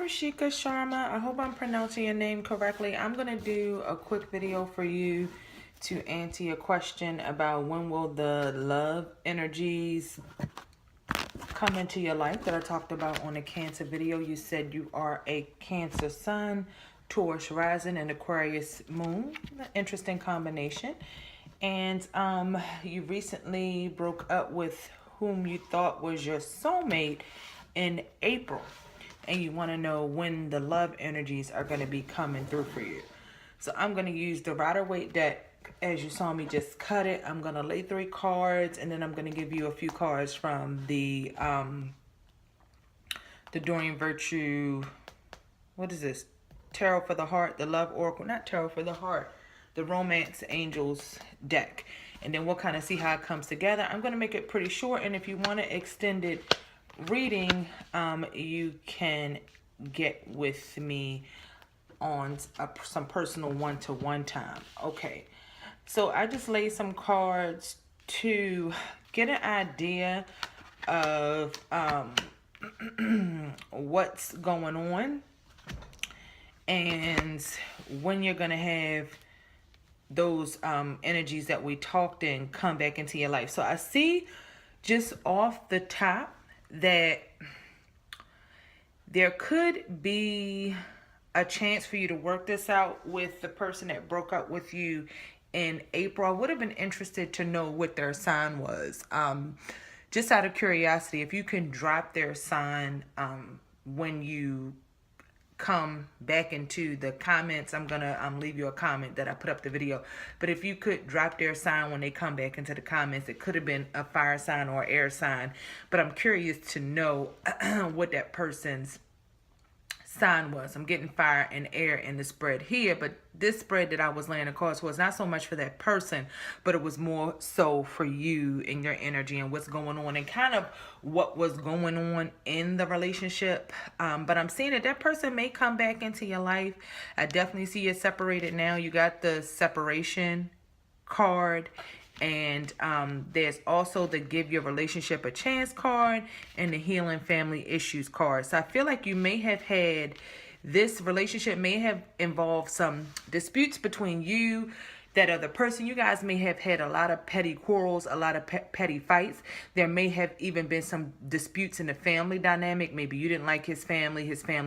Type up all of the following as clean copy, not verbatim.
Ruchika, Sharma. I hope I'm pronouncing your name correctly. I'm going to do a quick video for you to answer your question about when will the love energies come into your life that I talked about on a Cancer video. You said you are a Cancer sun, Taurus rising, and Aquarius moon. Interesting combination. And you recently broke up with whom you thought was your soulmate in April. And you want to know when the love energies are going to be coming through for you. So I'm going to use the Rider-Waite deck. As you saw me just cut it, I'm going to lay 3 cards, and then I'm going to give you a few cards from the Doreen Virtue, what is this? Tarot for the Heart, the Love Oracle, not Tarot for the Heart, the Romance Angels deck. And then we'll kind of see how it comes together. I'm going to make it pretty short, and if you want an extended reading, you can get with me on some personal one-to-one time. Okay, so I just laid some cards to get an idea of what's going on and when you're gonna have those energies that we talked in come back into your life. So I see just off the top that there could be a chance for you to work this out with the person that broke up with you in April. I would have been interested to know what their sign was. Just out of curiosity, if you can drop their sign when you come back into the comments, I'm gonna leave you a comment that I put up the video. But if you could drop their sign when they come back into the comments, it could have been a fire sign or air sign, but I'm curious to know what that person's sign was. I'm getting fire and air in the spread here, but this spread that I was laying the cards was not so much for that person, but it was more so for you and your energy and what's going on and kind of what was going on in the relationship. But I'm seeing that that person may come back into your life. I definitely see you separated now. You got the separation card, and there's also the give your relationship a chance card and the healing family issues card. So I feel like you may have had, this relationship may have involved some disputes between you, that other person. You guys may have had a lot of petty quarrels, a lot of petty fights. There may have even been some disputes in the family dynamic. Maybe you didn't like his family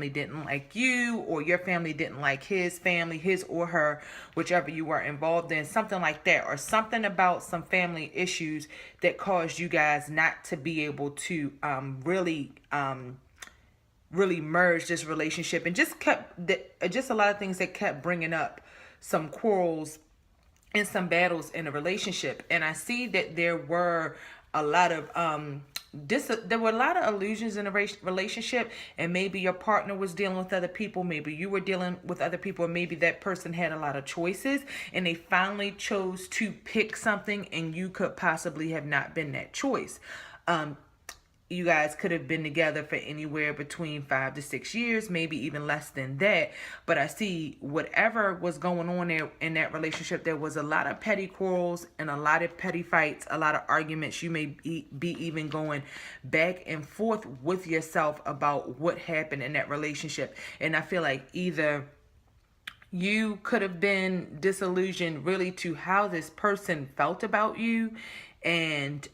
didn't like you, or your family didn't like his family, his or her, whichever you were involved in, something like that, or something about some family issues that caused you guys not to be able to really merge this relationship, and just kept just a lot of things that kept bringing up some quarrels and some battles in a relationship. And I see that there were a lot of illusions in a relationship, and maybe your partner was dealing with other people, maybe you were dealing with other people, or maybe that person had a lot of choices and they finally chose to pick something, and you could possibly have not been that choice. You guys could have been together for anywhere between 5 to 6 years, maybe even less than that. But I see whatever was going on there in that relationship, there was a lot of petty quarrels and a lot of petty fights, a lot of arguments. You may be even going back and forth with yourself about what happened in that relationship. And I feel like either you could have been disillusioned really to how this person felt about you, and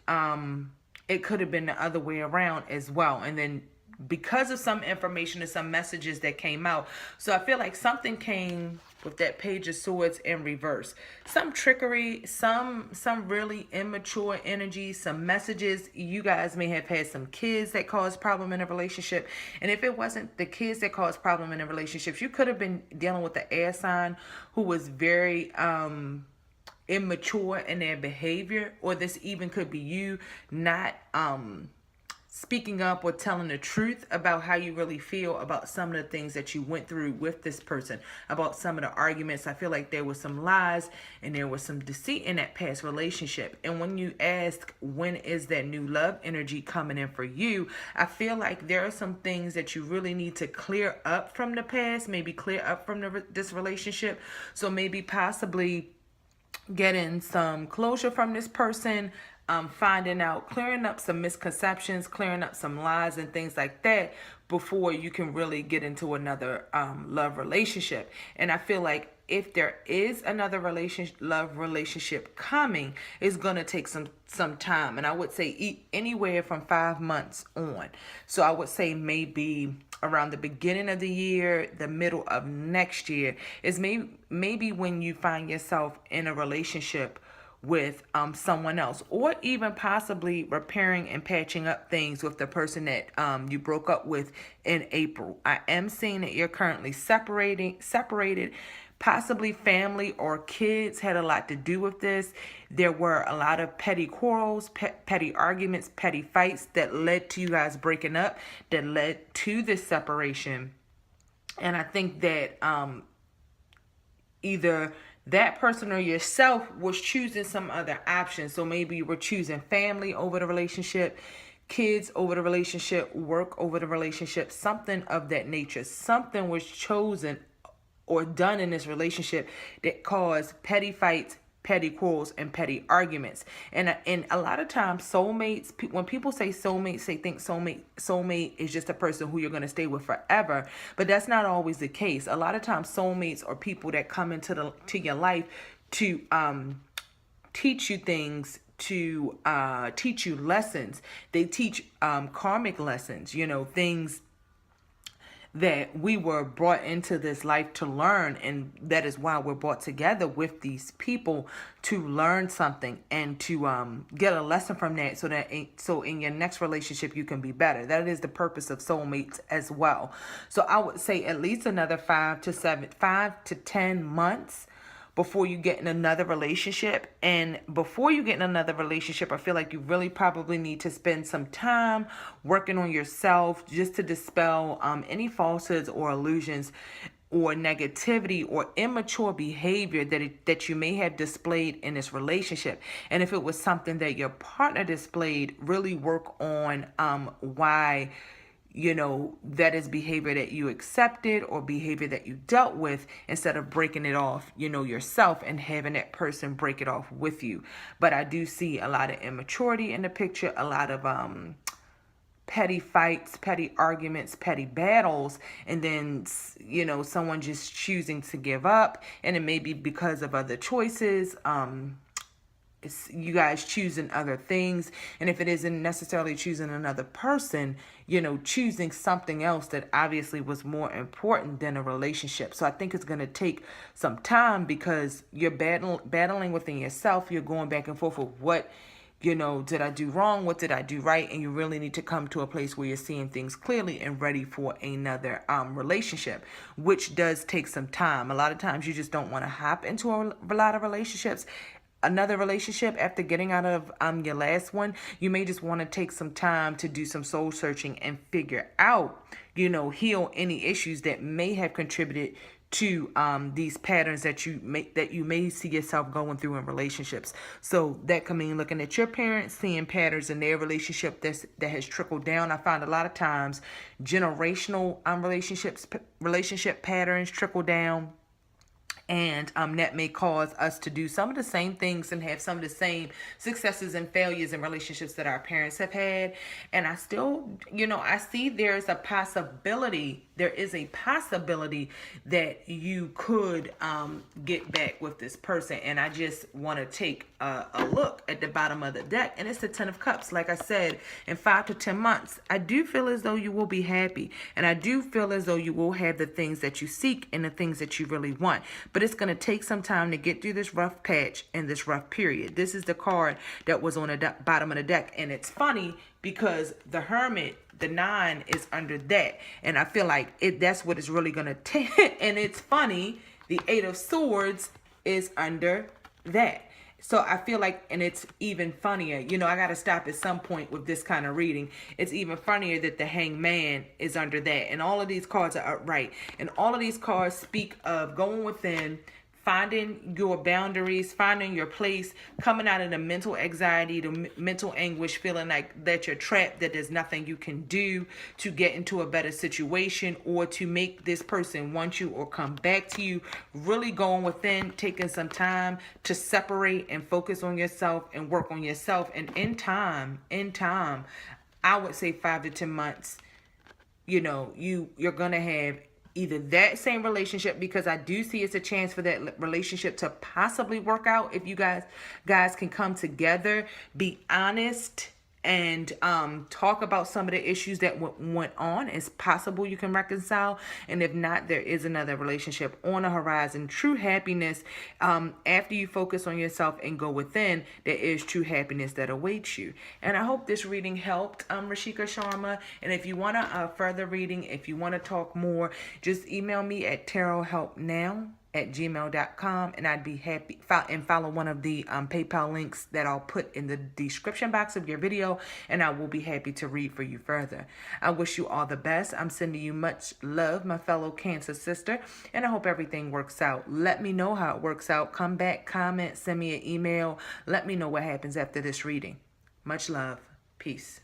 it could have been the other way around as well. And then because of some information and some messages that came out, so I feel like something came with that Page of Swords in reverse. Some trickery, some really immature energy, some messages. You guys may have had some kids that caused problem in a relationship. And if it wasn't the kids that caused problem in a relationship, you could have been dealing with the air sign who was very immature in their behavior, or this even could be you not speaking up or telling the truth about how you really feel about some of the things that you went through with this person, about some of the arguments. I feel like there was some lies and there was some deceit in that past relationship. And when you ask when is that new love energy coming in for you, I feel like there are some things that you really need to clear up from the past, maybe clear up from this relationship. So maybe possibly getting some closure from this person, finding out, clearing up some misconceptions, clearing up some lies and things like that before you can really get into another love relationship. And I feel like if there is another love relationship coming, it's gonna take some time, and I would say anywhere from 5 months on. So I would say maybe around the beginning of the year, the middle of next year is maybe when you find yourself in a relationship with someone else, or even possibly repairing and patching up things with the person that you broke up with in April. I am seeing that you're currently separated. Possibly family or kids had a lot to do with this. There were a lot of petty quarrels, petty arguments, petty fights that led to you guys breaking up, that led to this separation. And I think that either that person or yourself was choosing some other option. So maybe you were choosing family over the relationship, kids over the relationship, work over the relationship, something of that nature. Something was chosen or done in this relationship that caused petty fights, petty quarrels, and petty arguments. And a lot of times soulmates, when people say soulmates, they think soulmate is just a person who you're going to stay with forever, but that's not always the case. A lot of times soulmates are people that come into your life to teach you things, to teach you lessons. They teach karmic lessons, things that we were brought into this life to learn, and that is why we're brought together with these people to learn something and to get a lesson from that, so in your next relationship you can be better. That is the purpose of soulmates as well. So I would say at least another 5 to 10 months before you get in another relationship. And before you get in another relationship, I feel like you really probably need to spend some time working on yourself, just to dispel any falsehoods or illusions or negativity or immature behavior that you may have displayed in this relationship. And if it was something that your partner displayed, really work on why that is behavior that you accepted or behavior that you dealt with, instead of breaking it off, yourself, and having that person break it off with you. But I do see a lot of immaturity in the picture, a lot of petty fights, petty arguments, petty battles, and then someone just choosing to give up, and it may be because of other choices. It's you guys choosing other things. And if it isn't necessarily choosing another person, choosing something else that obviously was more important than a relationship. So I think it's going to take some time, because you're battling within yourself. You're going back and forth with what, did I do wrong? What did I do right? And you really need to come to a place where you're seeing things clearly and ready for another relationship, which does take some time. A lot of times you just don't want to hop into a lot of relationships. Another relationship after getting out of your last one, you may just want to take some time to do some soul searching and figure out, heal any issues that may have contributed to these patterns that you may see yourself going through in relationships. So that can mean looking at your parents, seeing patterns in their relationship that has trickled down. I find a lot of times generational relationship patterns trickle down. And that may cause us to do some of the same things and have some of the same successes and failures in relationships that our parents have had. And I still, I see there is a possibility that you could get back with this person. And I just want to take a look at the bottom of the deck. And it's the 10 of Cups. Like I said, in 5 to 10 months, I do feel as though you will be happy. And I do feel as though you will have the things that you seek and the things that you really want. But it's going to take some time to get through this rough patch and this rough period. This is the card that was on the bottom of the deck. And it's funny because the Hermit, the 9, is under that. And I feel like that's what it's really going to take. And it's funny, the 8 of Swords is under that. So I feel like, and it's even funnier, I got to stop at some point with this kind of reading. It's even funnier that the Hangman is under that. And all of these cards are upright. And all of these cards speak of going within, finding your boundaries, finding your place, coming out of the mental anxiety, the mental anguish, feeling like that you're trapped, that there's nothing you can do to get into a better situation or to make this person want you or come back to you. Really going within, taking some time to separate and focus on yourself and work on yourself. And in time, I would say 5 to 10 months, you're gonna have either that same relationship, because I do see it's a chance for that relationship to possibly work out if you guys can come together, be honest, and talk about some of the issues that went on. It's possible you can reconcile, and if not, there is another relationship on the horizon. True happiness, after you focus on yourself and go within, there is true happiness that awaits you. And I hope this reading helped, Ruchika Sharma. And if you want a further reading, if you want to talk more, just email me at tarothelpnow@gmail.com, and I'd be happy, and follow one of the PayPal links that I'll put in the description box of your video, and I will be happy to read for you further. I wish you all the best. I'm sending you much love, my fellow Cancer sister, and I hope everything works out. Let me know how it works out. Come back, comment, send me an email. Let me know what happens after this reading. Much love. Peace.